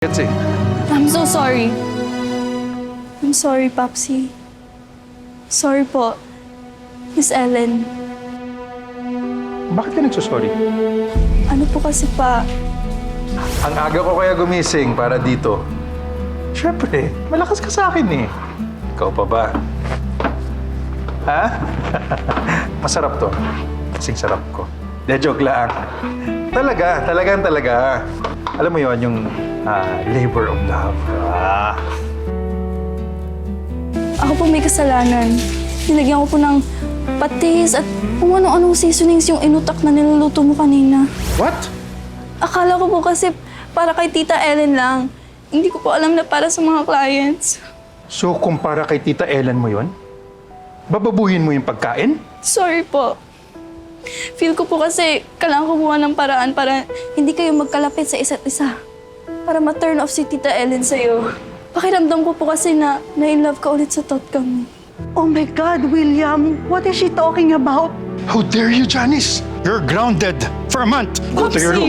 Kasi, I'm so sorry. I'm sorry, Popsy. Sorry po, Miss Ellen. bakit ka nagsusorry? Ano po kasi pa, Ang aga ko kaya gumising para dito. Siyempre, malakas ka sa akin eh. Ikaw pa ba? Ha? Masarap to. Kasing sarap ko. De, joke lang. Talaga. Alam mo yon yung labor of love. ako po may kasalanan. Nilagyan ko po ng patis at kung ano-anong seasonings yung inutak na niluluto mo kanina. What? Akala ko po kasi para kay Tita Ellen lang. Hindi ko po alam na para sa mga clients. So, kumpara kay Tita Ellen mo yon? Bababuhin mo yung pagkain? Sorry po. Feel ko po kasi kailangan ko buwan ng paraan para hindi kayo magkalapit sa isa't isa. Para ma-turn off si Tita Ellen sa'yo. Pakiramdam ko po kasi na in-love ka ulit sa Totka mo. Oh my God, William! What is she talking about? How dare you, Janice? You're grounded for a month. Go to your room.